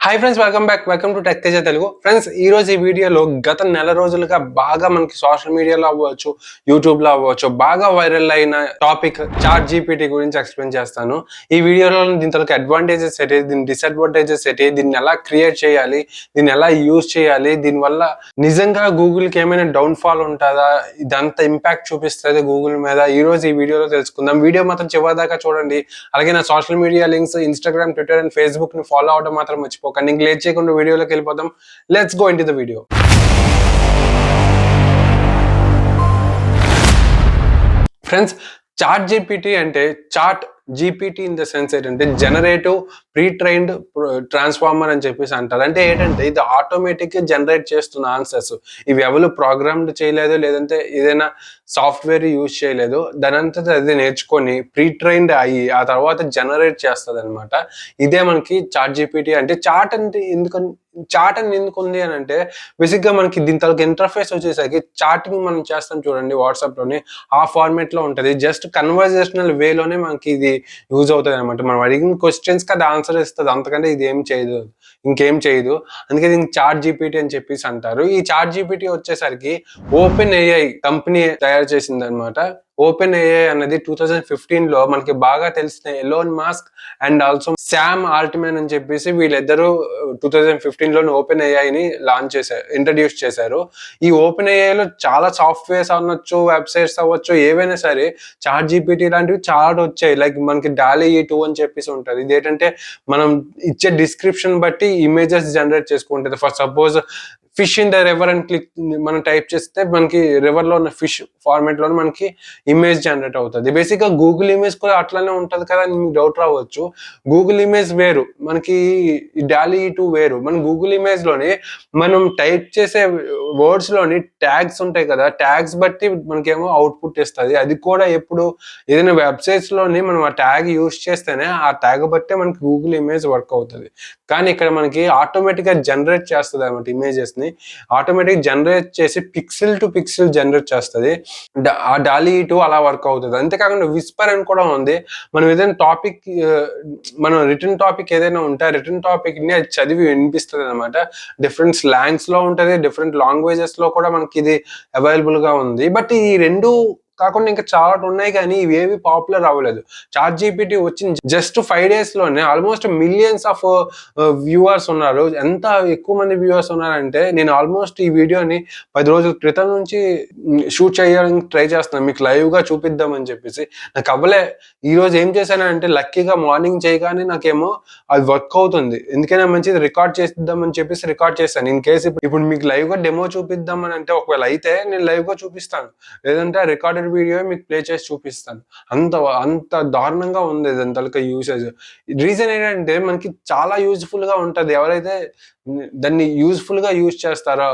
Hi friends, welcome to tech Teja Telugu. Friends, ఈ రోజు ఈ వీడియోలో గత నెల రోజులుగా బాగా మనకి సోషల్ మీడియాలో అవ్వచ్చు, యూట్యూబ్ లో అవ్వచ్చు, బాగా వైరల్ అయిన టాపిక్ చాట్ జీపీటీ గురించి ఎక్స్ప్లెయిన్ చేస్తాను. ఈ వీడియోలో దీని తరకు అడ్వాంటేజెస్ ఏంటి, దీని డిసడ్వాంటేజెస్ ఏంటి, దీన్ని ఎలా క్రియేట్ చేయాలి, దీన్ని ఎలా యూజ్ చేయాలి, దీనివల్ల నిజంగా గూగుల్ కి ఏమైనా డౌన్ ఫాల్ ఉంటుందా, ఇదంతా ఇంపాక్ట్ చూపిస్తుంది గూగుల్ మీద, ఈ రోజు ఈ వీడియోలో తెలుసుకుందాం. వీడియో మాత్రం చివరిదాకా చూడండి. అలాగే నా social media links Instagram, Twitter and Facebook ని ఫాలో అవడం మాత్రం మర్చిపోకండి. ఇంక లేట్ చేయకుండా వీడియోలోకి వెళ్ళిపోదాం. Let's go into the video. Friends, ChatGPT అంటే ChatGPT in the sense ఏంటంటే జనరేటివ్ ప్రీ ట్రైన్డ్ ట్రాన్స్ఫార్మర్ అని చెప్పేసి అంటారు. అంటే ఏంటంటే ఇది ఆటోమేటిక్ గా జనరేట్ చేస్తున్న ఆన్సర్స్. ఇవి ఎవరు ప్రోగ్రామ్డ్ చేయలేదు, లేదంటే ఏదైనా సాఫ్ట్వేర్ యూజ్ చేయలేదు, దానంతా అది నేర్చుకొని ప్రీ ట్రైన్డ్ అయ్యి ఆ తర్వాత జనరేట్ చేస్తుంది అనమాట. ఇదే మనకి చాట్ జీపీటీ. అంటే చాట్ అంటే చాట్ అని ఎందుకు ఉంది అని అంటే, బేసిక్ గా మనకి దీని తరకు ఇంటర్ఫేస్ వచ్చేసరికి చాటింగ్ మనం చేస్తాం చూడండి వాట్సాప్ లోని, ఆ ఫార్మేట్ లో ఉంటది. జస్ట్ కన్వర్జేషనల్ వేలోనే మనకి ఇది యూజ్ అవుతుంది అనమాట. మనం అడిగిన క్వశ్చన్స్ కి అది ఆన్సర్ ఇస్తుంది, అంతకంటే ఇది ఏం చేయదు, ఇంకేం చేయదు. అందుకే దీనికి చాట్ జీపీటీ అని చెప్పేసి అంటారు. ఈ చాట్ జీపీటీ వచ్చేసరికి ఓపెన్ ఏఐ కంపెనీ తయారు చేసింది అనమాట. ఓపెన్ ఏఐ అన్నది 2015 లో మనకి బాగా తెలిసిన alone mask and also Sam Altman అని చెప్పేసి వీళ్ళిద్దరూ 2015 లో ఓపెన్ ఏఐని ఇంట్రడ్యూస్ చేశారు. ఈ ఓపెన్ ఏఐలో చాలా సాఫ్ట్వేర్స్ అనొచ్చు, వెబ్సైట్స్ అవ్వచ్చు, ఏవైనా సరే చాట్ జీపీటీ లాంటివి చాలా వచ్చాయి. లైక్ మనకి డాలీ 2 అని చెప్పేసి ఉంటుంది. ఇదేంటంటే మనం ఇచ్చే డిస్క్రిప్షన్ బట్టి ఇమేజెస్ జనరేట్ చేసుకుంటుంది. For suppose fish in the river అని మనం టైప్ చేస్తే మనకి రివర్ లో ఉన్న ఫిష్ ఫార్మేట్ లో మనకి ఇమేజ్ జనరేట్ అవుతుంది. బేసిక్ గా గూగుల్ ఇమేజ్ కూడా అట్లానే ఉంటది కదా అని మీకు డౌట్ రావచ్చు. గూగుల్ ఇమేజ్ వేరు, మనకి డాలీ 2 వేరు. మన గూగుల్ ఇమేజ్ లోని మనం టైప్ చేసే వర్డ్స్ లోని ట్యాగ్స్ ఉంటాయి కదా, ట్యాగ్స్ బట్టి మనకేమో అవుట్పుట్ ఇస్తుంది. అది కూడా ఎప్పుడు ఏదైనా వెబ్సైట్స్ లోని మనం ఆ ట్యాగ్ యూజ్ చేస్తేనే ఆ ట్యాగ్ బట్టే మనకి గూగుల్ ఇమేజ్ వర్క్ అవుతుంది. కానీ ఇక్కడ మనకి ఆటోమేటిక్ గా జనరేట్ చేస్తుంది అనమాట. ఇమేజెస్ ని ఆటోమేటిక్ జనరేట్ చేసి పిక్సెల్ టు పిక్సెల్ జనరేట్ చేస్తుంది. ఆ డాలీ 2 అలా వర్క్ అవుతుంది. అంతేకాకుండా విస్పర్ అని కూడా ఉంది. మనం ఏదైనా టాపిక్, మనం రిటర్న్ టాపిక్ ఏదైనా ఉంటే రిటర్న్ టాపిక్ ని అది చదివి వినిపిస్తుంది అనమాట. డిఫరెంట్ స్లాంగ్స్ లో ఉంటది, డిఫరెంట్ లాంగ్వేజెస్ లో కూడా మనకి ఇది అవైలబుల్ గా ఉంది. బట్ ఈ రెండు కాకుండా ఇంకా చాలా ఉన్నాయి, కానీ ఇవేవి పాపులర్ అవ్వలేదు. చాట్ జీపీటీ వచ్చిన జస్ట్ 5 days లోనే ఆల్మోస్ట్ మిలియన్స్ ఆఫ్ వ్యూవర్స్ ఉన్నారు. ఎంత ఎక్కువ మంది వ్యూవర్స్ ఉన్నారంటే, నేను ఆల్మోస్ట్ ఈ వీడియోని 10 రోజుల క్రితం నుంచి షూట్ చేయడానికి ట్రై చేస్తున్నాను, మీకు లైవ్ గా చూపిద్దామని చెప్పేసి. నాకు అవ్వలే. ఈ రోజు ఏం చేశానంటే, లక్కీగా మార్నింగ్ చేయగానే నాకేమో అది వర్క్ అవుతుంది. ఎందుకైనా మంచిది రికార్డ్ చేద్దామని చెప్పేసి రికార్డ్ చేశాను. ఇన్ కేసు ఇప్పుడు మీకు లైవ్ గా డెమో చూపిద్దామని అంటే, ఒకవేళ అయితే నేను లైవ్ గా చూపిస్తాను, లేదంటే రికార్డెడ్ వీడియో మీకు ప్లే చేసి చూపిస్తాను. అంత అంత దారుణంగా ఉంది దాని తలక యూసేజ్. రీజన్ ఏంటంటే మనకి చాలా యూజ్ఫుల్ గా ఉంటది. ఎవరైతే దాన్ని యూజ్ఫుల్ గా యూజ్ చేస్తారో,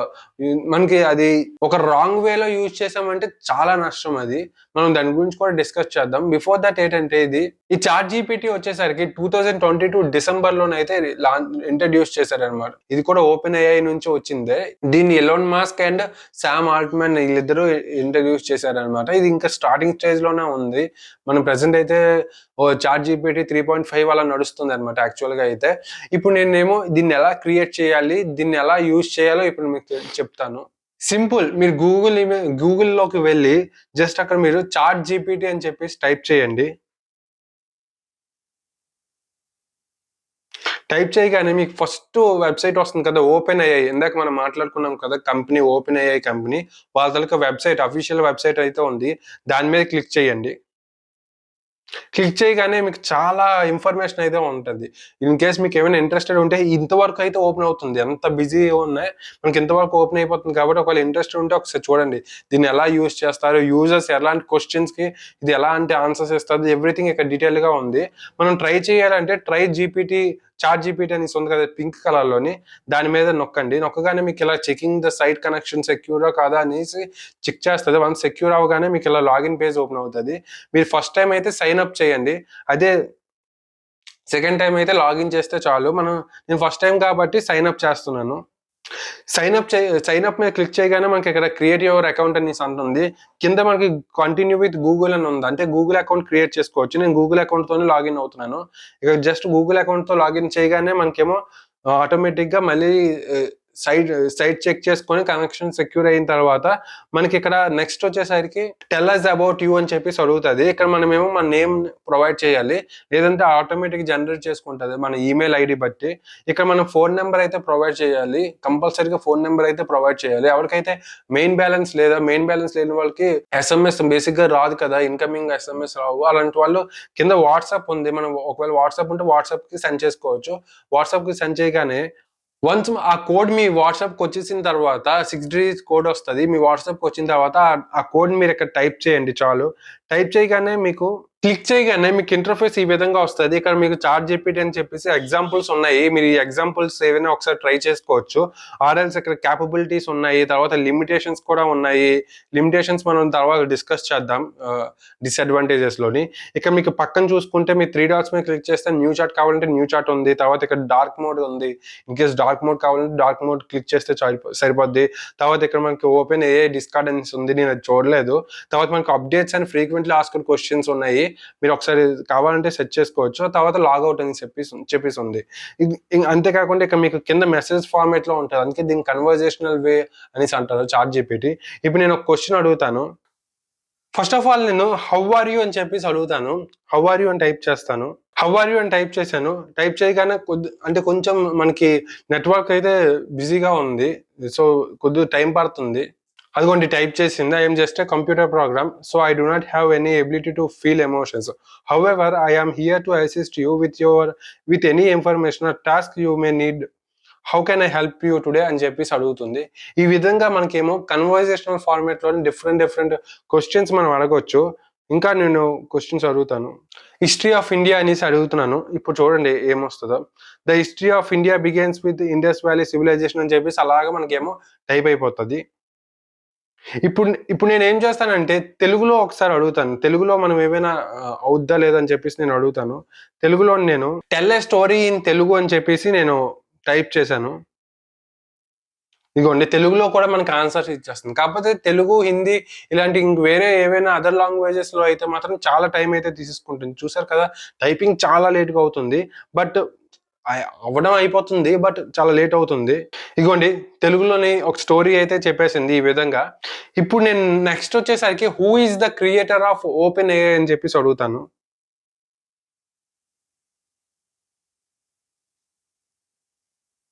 మనకి అది ఒక రాంగ్ వేలో యూజ్ చేసామంటే చాలా నష్టం. అది మనం దాని గురించి కూడా డిస్కస్ చేద్దాం. బిఫోర్ దట్ ఏంటంటే, ఈ చాట్ జీపీటీ వచ్చేసరికి 2022 డిసెంబర్ లోనైతే ఇంట్రడ్యూస్ చేశారనమాట. ఇది కూడా ఓపెన్ ఏఐ నుంచి వచ్చిందే. దీన్ని alone mask and Sam Altman వీళ్ళిద్దరూ ఇంట్రడ్యూస్ చేశారనమాట. ఇది ఇంకా స్టార్టింగ్ స్టేజ్ లోనే ఉంది. మనం ప్రెసెంట్ అయితే చాట్ జీపీటీ 3.5 అలా నడుస్తుంది అనమాట యాక్చువల్ గా అయితే. ఇప్పుడు నేనేమో దీన్ని ఎలా క్రియేట్ చేయాలి, దీన్ని ఎలా యూజ్ చేయాలో ఇప్పుడు మీకు చెప్తాను. సింపుల్. మీరు గూగుల్లోకి వెళ్ళి జస్ట్ అక్కడ మీరు చాట్ జీపీటీ అని చెప్పేసి టైప్ చేయండి. టైప్ చేయగానే మీకు ఫస్ట్ వెబ్సైట్ వస్తుంది కదా, ఓపెన్ ఏఐ. ఇందాక మనం మాట్లాడుకున్నాం కదా కంపెనీ, ఓపెన్ ఏఐ కంపెనీ. వాళ్ళ తలక వెబ్సైట్, అఫీషియల్ వెబ్సైట్ అయితే ఉంది. దాని మీద క్లిక్ చేయండి. క్లిక్ చేయగానే మీకు చాలా ఇన్ఫర్మేషన్ అయితే ఉంటుంది. ఇన్ కేస్ మీకు ఏమైనా ఇంట్రెస్టెడ్ ఉంటే ఇంతవరకు అయితే ఓపెన్ అవుతుంది. ఎంత బిజీ ఉన్నాయి మనకి ఇంతవరకు ఓపెన్ అయిపోతుంది. కాబట్టి ఒకవేళ ఇంట్రెస్ట్ ఉంటే ఒకసారి చూడండి. దీన్ని ఎలా యూజ్ చేస్తారు, యూజర్స్ ఎలాంటి క్వశ్చన్స్ కి ఇది ఎలాంటి ఆన్సర్స్ ఇస్తుంది, ఎవ్రీథింగ్ ఇక్కడ డీటెయిల్ గా ఉంది. మనం ట్రై చేయాలంటే ట్రై జీపీటీ, చాట్ జీపీటీ అని ఉంది కదా పింక్ కలర్ లోని, దాని మీద నొక్కండి. నొక్కగానే మీకు ఇలా చెకింగ్ ద సైట్ కనెక్షన్ సెక్యూరా కాదా అనేసి చెక్ చేస్తుంది. వన్స్ సెక్యూర్ అవగానే మీకు ఇలా లాగిన్ పేజ్ ఓపెన్ అవుతుంది. మీరు ఫస్ట్ టైం అయితే సైన్ అప్ చేయండి. అదే సెకండ్ టైం అయితే లాగిన్ చేస్తే చాలు. నేను ఫస్ట్ టైం కాబట్టి సైన్ అప్ చేస్తున్నాను. సైన్ అప్ మీద క్లిక్ చేయగానే మనకి ఇక్కడ క్రియేట్ యువర్ అకౌంట్ అని ఉంటుంది. కింద మనకి కంటిన్యూ విత్ గూగుల్ అని ఉంది. అంటే గూగుల్ అకౌంట్ క్రియేట్ చేసుకోవచ్చు. నేను గూగుల్ అకౌంట్ తోనే లాగిన్ అవుతున్నాను. ఇక జస్ట్ గూగుల్ అకౌంట్ తో లాగిన్ చేయగానే మనకేమో ఆటోమేటిక్‌గా మళ్ళీ సైట్ చెక్ చేసుకొని కనెక్షన్ సెక్యూర్ అయిన తర్వాత మనకిక్కడ నెక్స్ట్ వచ్చేసరికి టెల్ అస్ అబౌట్ యూ అని చెప్పేసి అడుగుతది. ఇక్కడ మనమేమో మన నేమ్ ప్రొవైడ్ చేయాలి. లేదంటే ఆటోమేటిక్‌గా జనరేట్ చేసుకుంటది మన ఈమెయిల్ ఐడీ బట్టి. ఇక్కడ మనం ఫోన్ నంబర్ అయితే ప్రొవైడ్ చేయాలి. కంపల్సరీగా ఫోన్ నంబర్ అయితే ప్రొవైడ్ చేయాలి. ఎవరికైతే మెయిన్ బ్యాలెన్స్ లేని వాళ్ళకి ఎస్ఎంఎస్ బేసిక్‌గా రాదు కదా! ఇన్‌కమింగ్ ఎస్ఎంఎస్ రావు. అలాంటి వాళ్ళు కింద వాట్సాప్ ఉంది. మనం ఒకవేళ వాట్సాప్ ఉంటే వాట్సాప్‌కి సెండ్ చేసుకోవచ్చు. వాట్సాప్‌కి సెండ్ చేయగానే వన్స్ ఆ కోడ్ మీ వాట్సాప్‌కొచ్చేసిన తర్వాత 6 డిజిట్స్ కోడ్ వస్తది. మీ వాట్సాప్‌కొచ్చిన తర్వాత ఆ కోడ్‌ని మీరిక్కడ టైప్ చేయండి చాలు. టైప్ చేయగానే మీకు క్లిక్ చేయగానే మీకు ఇంటర్‌ఫేస్ ఈ విధంగా వస్తది. ఇక్కడ మీకు చాట్‌జిపిటి అని చెప్పేసి ఎగ్జాంపుల్స్ ఉన్నాయి. మీరు ఈ ఎగ్జాంపుల్స్ ఏవైనా ఒకసారి ట్రై చేసుకోవచ్చు. ఆర్ఎల్స్ ఇక్కడ కేపబిలిటీస్ ఉన్నాయి. తర్వాత లిమిటేషన్స్ కూడా ఉన్నాయి. లిమిటేషన్స్ మనం తర్వాత డిస్కస్ చేద్దాం డిసడ్వాంటేజెస్‌లోని. ఇక్కడ మీకు పక్కన చూసుకుంటే మీరు 3 డాట్స్ మీద క్లిక్ చేస్తే న్యూ చాట్ కావాలంటే న్యూ చాట్ ఉంది. తర్వాత ఇక్కడ డార్క్ మోడ్ ఉంది. ఇన్‌కేస్ డార్క్ మోడ్ కావాలంటే డార్క్ మోడ్ క్లిక్ చేస్తే సరిపోద్ది. తర్వాత ఇక్కడ మనకి ఓపెన్ ఏఐ డిస్కార్డెన్స్ ఉంది. నేను అది చూడలేదు. తర్వాత మనకి updates and frequently asked questions ఉన్నాయి. మీరు ఒకసారి కావాలంటే సెర్చ్ చేసుకోవచ్చు. తర్వాత లాగౌట్ అని చెప్పేసి ఉంది. అంతే కాకుండా ఇక్కడ మీకు కింద మెసేజ్ ఫార్మాట్‌లో ఉంటది. అందుకే దీన్ని కన్వర్జేషనల్ వే అనేసి అంటారు చాట్‌జిపిటి. ఇప్పుడు నేను ఒక క్వెషన్ అడుగుతాను. ఫస్ట్ ఆఫ్ ఆల్ నేను హౌ ఆర్ యూ అని చెప్పేసి అడుగుతాను. హౌ ఆర్ యూ అని టైప్ చేస్తాను. హౌ ఆర్ యూ అని టైప్ చేశాను. టైప్ చేయగానే అంటే కొంచెం మనకి నెట్వర్క్ అయితే బిజీగా ఉంది. సో, కొద్దిగా టైం పడుతుంది. అదిగోండి టైప్ చేసింది. I am just a computer program. So, I do not have any ability to feel emotions. However I am here to assist you with any information are task you may need. How can I help you today అని చెప్పేసి అడుగుతుంది. ఈ విధంగా మనకేమో conversational ఫార్మాట్‌లోని different questions మనం అడగొచ్చు. ఇంకా నేను క్వెషన్స్ అడుగుతాను. హిస్టరీ ఆఫ్ ఇండియా అనేసి అడుగుతున్నాను. ఇప్పుడు చూడండి ఏమొస్తదో. The history of India begins with Indus Valley civilisation అని చెప్పేసి అలాగా మనకేమో టైప్ అయిపోతది. ఇప్పుడు నేనేం చేస్తానంటే తెలుగులో ఒకసారి అడుగుతాను. తెలుగులో మనం ఏమైనా అవుద్దా లేదా అని చెప్పేసి నేను అడుగుతాను. తెలుగులో నేను tell a story in Telugu అని చెప్పేసి నేను టైప్ చేశాను. ఇదిగోండి తెలుగులో కూడా మనకి ఆన్సర్స్ ఇచ్చేస్తుంది. కాకపోతే తెలుగు, హిందీ ఇలాంటి ఇంక వేరే ఏవైనా అదర్ లాంగ్వేజెస్‌లో అయితే మాత్రం చాలా టైం అయితే తీసేసుకుంటుంది. చూసారు కదా! టైపింగ్ చాలా లేట్‌గా అవుతుంది. బట్ అవ్వడం అయిపోతుంది. బట్ చాలా లేట్ అవుతుంది. ఇదిగోండి తెలుగులోని ఒక స్టోరీ అయితే చెప్పేసింది ఈ విధంగా. ఇప్పుడు నేను నెక్స్ట్ వచ్చేసరికి who is the creator of OpenAI అని చెప్పేసి అడుగుతాను.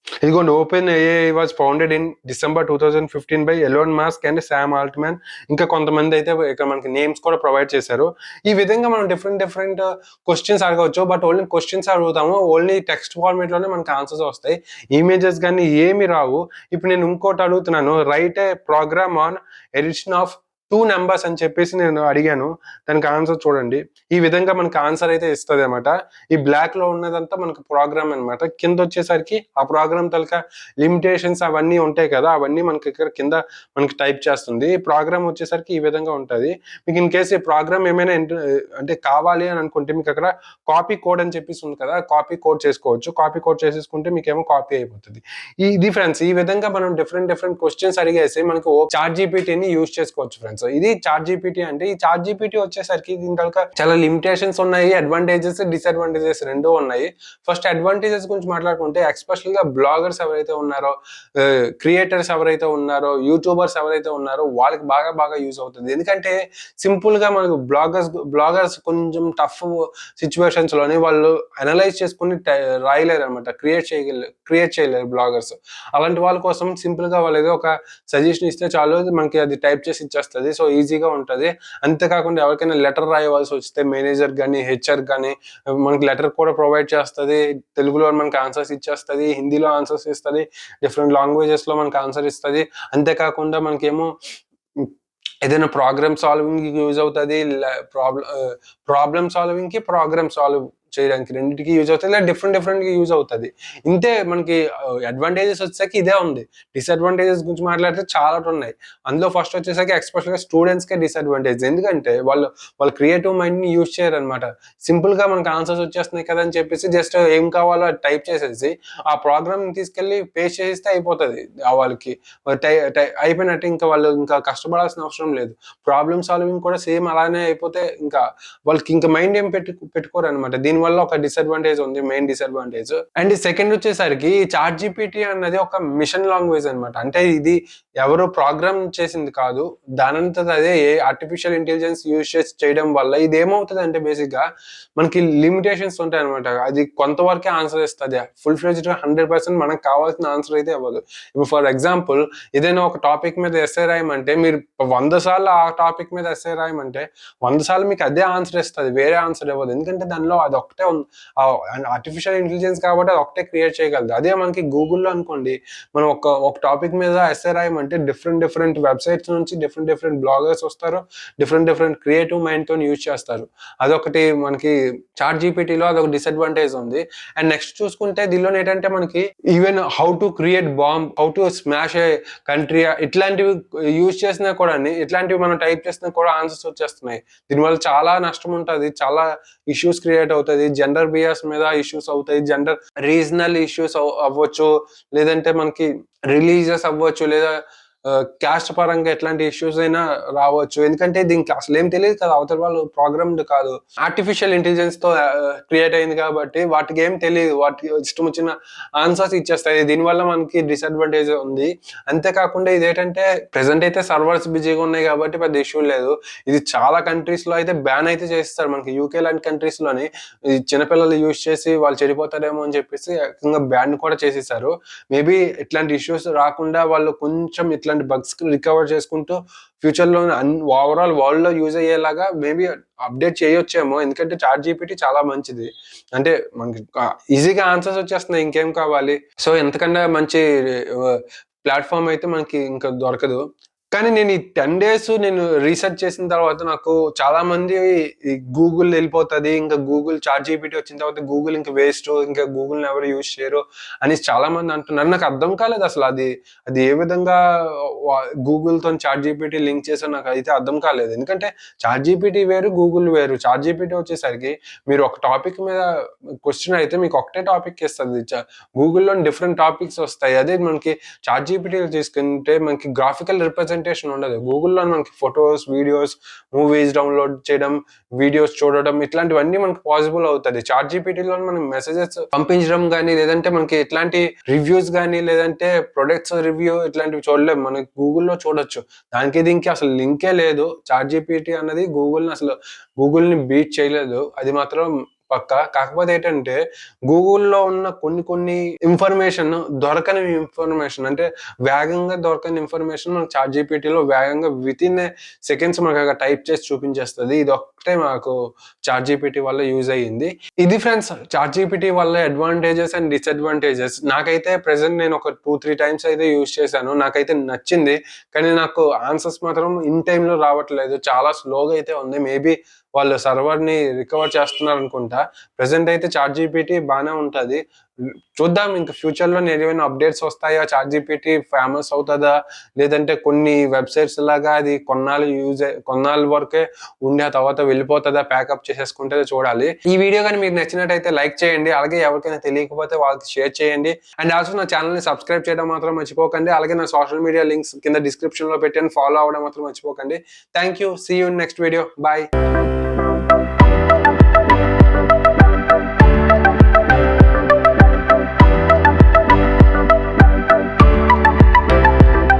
ఇదిగోండి OpenAI was founded in December 2015 by Elon Musk and Sam Altman. ఇంకా కొంతమంది అయితే ఇక్కడ మనకి నేమ్స్ కూడా ప్రొవైడ్ చేశారు. ఈ విధంగా మనం డిఫరెంట్ క్వెషన్స్ అడగవచ్చు. బట్ ఓన్లీ క్వెషన్స్ అడుగుతాము. ఓన్లీ టెక్స్ట్ ఫార్మాట్‌లోనే మనకు ఆన్సర్స్ వస్తాయి. ఇమేజెస్ గాని ఏమి రావు. ఇప్పుడు నేను ఇంకోటి అడుగుతున్నాను. Write a program on addition of 2 numbers అని చెప్పేసి నేను అడిగాను. దానికి ఆన్సర్ చూడండి. ఈ విధంగా మనకు ఆన్సర్ అయితే ఇస్తదనమాట. ఈ బ్లాక్‌లో ఉన్నదంతా మనకు ప్రోగ్రామ్ అనమాట. కిందొచ్చేసరికి ఆ ప్రోగ్రామ్ తాలూకా లిమిటేషన్స్ అవన్నీ ఉంటాయి కదా! అవన్నీ మనకి ఇక్కడ కింద మనకి టైప్ చేస్తుంది. ఈ ప్రోగ్రామ్ వచ్చేసరికి ఈ విధంగా ఉంటది. మీకు ఇన్ కేస్ ఈ ప్రోగ్రామ్ ఏమైనా అంటే కావాలి అని అనుకుంటే మీకక్కడ కాపీ కోడ్ అని చెప్పేసి ఉంది కదా! కాపీ కోడ్ చేసుకోవచ్చు. కాపీ కోడ్ చేసేసుకుంటే మీకేమో కాపీ అయిపోతది. ఇది ఫ్రెండ్స్ ఈ విధంగా మనం డిఫరెంట్ క్వెషన్స్ అడిగేసి మనకు చాట్‌జిపిటిని యూజ్ చేసుకోవచ్చు ఫ్రెండ్స్. ఇది చాట్‌జిపిటి అంటే ఈ చాట్‌జిపిటి వచ్చేసరికి దీని తాలూకా చాలా లిమిటేషన్స్ ఉన్నాయి. అడ్వాంటేజెస్, డిసడ్వాంటేజెస్ 2 ఉన్నాయి. ఫస్ట్ అడ్వాంటేజెస్ గురించి మాట్లాడుకుంటే ఎస్పెషల్‌గా బ్లాగర్స్ ఎవరైతే ఉన్నారో, క్రియేటర్స్ ఎవరైతే ఉన్నారో, యూట్యూబర్స్ ఎవరైతే ఉన్నారో వాళ్ళకి బాగా యూజ్ అవుతది. ఎందుకంటే సింపుల్‌గా మనకు బ్లాగర్స్ కొంచెం టఫ్ సిట్యుయేషన్స్‌లోని వాళ్ళు అనలైజ్ చేసుకొని రాయలేరనమాట. క్రియేట్ చేయలేరు బ్లాగర్స్. అలాంటి వాళ్ళ కోసం సింపుల్‌గా వాళ్ళు ఏదో ఒక సజెషన్ ఇస్తే చాలు మనకి అది టైప్ చేసి ఇచ్చేస్తది. సో, ఈజీగా ఉంటది. అంతేకాకుండా ఎవరికైనా లెటర్ రాయవలసి వస్తే మేనేజర్ గాని, హెచ్‌ఆర్ గాని మనకి లెటర్ కూడా ప్రొవైడ్ చేస్తది. తెలుగులో మనకి ఆన్సర్స్ ఇచ్చేస్తది. హిందీలో ఆన్సర్స్ ఇస్తది. డిఫరెంట్ లాంగ్వేజెస్‌లో మనకి ఆన్సర్ ఇస్తది. అంతేకాకుండా మనకేమో ఏదైనా సాల్వింగ్‌కి యూజ్ అవుతది. ప్రాబ్లమ్ సాల్వింగ్‌కి, ప్రోగ్రామ్ సాల్వ్ చేయడానికి రెండిటికి యూజ్ అవుతది. ఇలా డిఫరెంట్‌గా యూజ్ అవుతది. ఇంతే మనకి అడ్వాంటేజెస్ వచ్చేసరికి ఇదే ఉంది. డిసడ్వాంటేజెస్ గురించి మాట్లాడితే చాలా ఉన్నాయి. అందులో ఫస్ట్ వచ్చేసరికి ఎస్పెషల్‌గా స్టూడెంట్స్‌కే డిసడ్వాంటేజ్. ఎందుకంటే వాళ్ళ క్రియేటివ్ మైండ్‌ని యూజ్ చేయరనమాట. సింపుల్‌గా మనకు ఆన్సర్స్ వచ్చేస్తున్నాయి కదా! అని చెప్పేసి జస్ట్ ఏం కావాలో అది టైప్ చేసేసి ఆ ప్రోగ్రామ్‌ని తీసుకెళ్ళి పేస్ట్ చేసేస్తే అయిపోతది. వాళ్ళకి టై టై అయిపోయినట్టే ఇంకా వాళ్ళు ఇంకా కష్టపడాల్సిన అవసరం లేదు. ప్రాబ్లమ్ సాల్వింగ్ కూడా సేమ్ అలానే అయిపోతే ఇంకా వాళ్ళకి ఇంకా మైండ్ ఏం పెట్టుకోరనమాట. దీని దీనివల్ల ఒక డిసడ్వాంటేజ్ ఉంది, మెయిన్ డిసడ్వాంటేజ్. అండ్ సెకండ్ వచ్చేసరికి ఈ చాట్ జీపీటీ అన్నది ఒక మిషన్ లాంగ్వేజ్ అనమాట. అంటే ఇది ఎవరు ప్రోగ్రామ్ చేసింది కాదు, దానంతట అదే ఆర్టిఫిషియల్ ఇంటెలిజెన్స్ యూజ్ చేసి చేయడం వల్ల ఇది ఏమవుతుంది అంటే బేసిక్ గా మనకి లిమిటేషన్స్ ఉంటాయి అనమాట. అది కొంతవరకే ఆన్సర్ ఇస్తుంది, ఫుల్ ఫ్లెడ్జ్డ్ 100% మనకు కావాల్సిన ఆన్సర్ అయితే ఇవ్వదు. ఇప్పుడు ఫర్ ఎగ్జాంపుల్ ఏదైనా ఒక టాపిక్ మీద ఎస్సే రాయమంటే మీరు 100 సార్లు ఆ టాపిక్ మీద ఎస్సే రాయమంటే 100 సార్లు మీకు అదే ఆన్సర్ ఇస్తుంది, వేరే ఆన్సర్ ఇవ్వదు. ఎందుకంటే దానిలో అది ఒకటే ఆర్టిఫిషియల్ ఇంటెలిజెన్స్ కాబట్టి అది ఒకటే క్రియేట్ చేయగలదు. అదే మనకి గూగుల్లో అనుకోండి, మనం ఒక టాపిక్ మీద ఎస్సే రాయమంటే డిఫరెంట్ వెబ్సైట్స్ నుంచి డిఫరెంట్ బ్లాగర్స్ వస్తారు, డిఫరెంట్ క్రియేటివ్ మైండ్ తో యూజ్ చేస్తారు. అదొకటి మనకి చాట్ జీపీటీలో అదొక డిసడ్వాంటేజ్ ఉంది. అండ్ నెక్స్ట్ చూసుకుంటే దీనిలో ఏంటంటే మనకి even how to create bomb, how to smash A country, ఇట్లాంటివి యూజ్ చేసినా కూడా, ఇట్లాంటివి మనం టైప్ చేసినా కూడా ఆన్సర్స్ వచ్చేస్తున్నాయి. దీనివల్ల చాలా నష్టం ఉంటుంది, చాలా ఇష్యూస్ క్రియేట్ అవుతుంది, జెండర్ బియాస్ మీద ఇష్యూస్ అవుతాయి, జెండర్ రీజనల్ ఇష్యూస్ అవ్వచ్చు, లేదంటే మనకి రిలీజియస్ అవ్వచ్చు, లేదా క్యాస్ట్ పరంగా ఎట్లాంటి ఇష్యూస్ అయినా రావచ్చు. ఎందుకంటే దీనికి అసలు ఏం తెలియదు కదా, అవతల వాళ్ళు ప్రోగ్రామ్డ్ కాదు, ఆర్టిఫిషియల్ ఇంటెలిజెన్స్ తో క్రియేట్ అయింది కాబట్టి వాటికి ఏం తెలియదు, వాటికి ఇష్టం వచ్చిన ఆన్సర్స్ ఇచ్చేస్తాయి. దీనివల్ల మనకి డిసడ్వాంటేజ్ ఉంది. అంతేకాకుండా ఇదేంటంటే ప్రెసెంట్ అయితే సర్వర్స్ బిజీగా ఉన్నాయి కాబట్టి పెద్ద ఇష్యూ లేదు. ఇది చాలా కంట్రీస్ లో అయితే బ్యాన్ అయితే చేస్తారు. మనకి యూకే లాంటి కంట్రీస్ లోని చిన్నపిల్లలు యూజ్ చేసి వాళ్ళు చెడిపోతారేమో అని చెప్పేసి ఏకంగా బ్యాన్ కూడా చేసేసారు. మేబీ ఇట్లాంటి ఇష్యూస్ రాకుండా వాళ్ళు కొంచెం ఇట్లాంటి బగ్స్ రికవర్ చేసుకుంటూ ఫ్యూచర్ లో ఓవరాల్ వరల్డ్ లో యూజ్ అయ్యేలాగా మేబీ అప్డేట్ చేయొచ్చేమో. ఎందుకంటే చాట్ జీపీటీ చాలా మంచిది, అంటే మనకి ఈజీగా ఆన్సర్స్ వచ్చేస్తున్నాయి, ఇంకేం కావాలి. సో ఎంతకన్నా మంచి ప్లాట్ఫామ్ అయితే మనకి ఇంకా దొరకదు. కానీ నేను ఈ 10 డేస్ నేను రీసెర్చ్ చేసిన తర్వాత నాకు చాలా మంది ఈ గూగుల్ వెళ్ళిపోతుంది, ఇంకా గూగుల్ చాట్ జీపీటీ వచ్చిన తర్వాత గూగుల్ ఇంకా వేస్ట్, ఇంకా గూగుల్ ఎవరు యూజ్ చేయరు అని చాలా మంది అంటున్నారు. నాకు అర్థం కాలేదు అసలు అది ఏ విధంగా గూగుల్ తో చాట్ జీపీటీ లింక్ చేసో నాకు అయితే అర్థం కాలేదు. ఎందుకంటే చాట్ జీపీటీ వేరు, గూగుల్ వేరు. చాట్ జీపీటీ వచ్చేసరికి మీరు ఒక టాపిక్ మీద క్వశ్చన్ అయితే మీకు ఒకటే టాపిక్ ఇస్తుంది, గూగుల్లో డిఫరెంట్ టాపిక్స్ వస్తాయి. అదే మనకి చాట్ జీపీటీ తీసుకుంటే మనకి గ్రాఫికల్ రిప్రజెంటేషన్ ఉండదు. గూగుల్లో మనకి ఫొటోస్, వీడియోస్, మూవీస్ డౌన్లోడ్ చేయడం, వీడియోస్ చూడడం, ఇట్లాంటివన్నీ మనకి పాసిబుల్ అవుతుంది. చాట్ జీపీటీలో మనం మెసేజెస్ పంపించడం కానీ, లేదంటే మనకి ఎట్లాంటి రివ్యూస్ కానీ, లేదంటే ప్రొడక్ట్స్ రివ్యూ ఇట్లాంటివి చూడలేము, మనకి గూగుల్లో చూడొచ్చు. దానికి దీనికి అసలు లింకే లేదు. చాట్ జీపీటీ అన్నది గూగుల్ని బీట్ చేయలేదు, అది మాత్రం పక్క. కాకపోతే ఏంటంటే గూగుల్లో ఉన్న కొన్ని ఇన్ఫర్మేషన్ దొరకని ఇన్ఫర్మేషన్, అంటే వేగంగా దొరకని ఇన్ఫర్మేషన్ మనకు చాట్ జీపీటీలో వేగంగా విత్ ఇన్ సెకండ్స్ మనకు అక్కడ టైప్ చేసి చూపించేస్తుంది. ఇది ఒక్కటే మాకు చాట్ జీపీటీ వల్ల యూజ్ అయ్యింది. ఇది ఫ్రెండ్స్ చాట్ జీపీటీ వల్ల అడ్వాంటేజెస్ అండ్ డిసడ్వాంటేజెస్. నాకైతే ప్రెసెంట్ నేను ఒక 2-3 టైమ్స్ అయితే యూజ్ చేశాను, నాకైతే నచ్చింది. కానీ నాకు ఆన్సర్స్ మాత్రం ఇన్ టైంలో రావట్లేదు, చాలా స్లోగా అయితే ఉంది. మేబీ వాళ్ళు సర్వర్ ని రికవర్ చేస్తున్నారు అనుకుంటా. ప్రెసెంట్ అయితే చాట్ జీపీటీ బాగానే ఉంటది. చూద్దాం ఇంకా ఫ్యూచర్ లో ఏమైనా అప్డేట్స్ వస్తాయా, చాట్ జీపీటీ ఫేమస్ అవుతుందా, లేదంటే కొన్ని వెబ్సైట్స్ లాగా అది కొన్నాళ్ళ వరకే ఉండి ఆ తర్వాత వెళ్ళిపోతుందా, ప్యాకప్ చేసేసుకుంటే చూడాలి. ఈ వీడియో కానీ మీకు నచ్చినట్టయితే లైక్ చేయండి, అలాగే ఎవరికైనా తెలియకపోతే వాళ్ళకి షేర్ చేయండి. అండ్ ఆల్సో నా ఛానల్ ని సబ్స్క్రైబ్ చేయడం మాత్రం మర్చిపోకండి. అలాగే నా సోషల్ మీడియా లింక్స్ కింద డిస్క్రిప్షన్ లో పెట్టాను, ఫాలో అవ్వడం మాత్రం మర్చిపోకండి. Thank you, see you in next video, bye.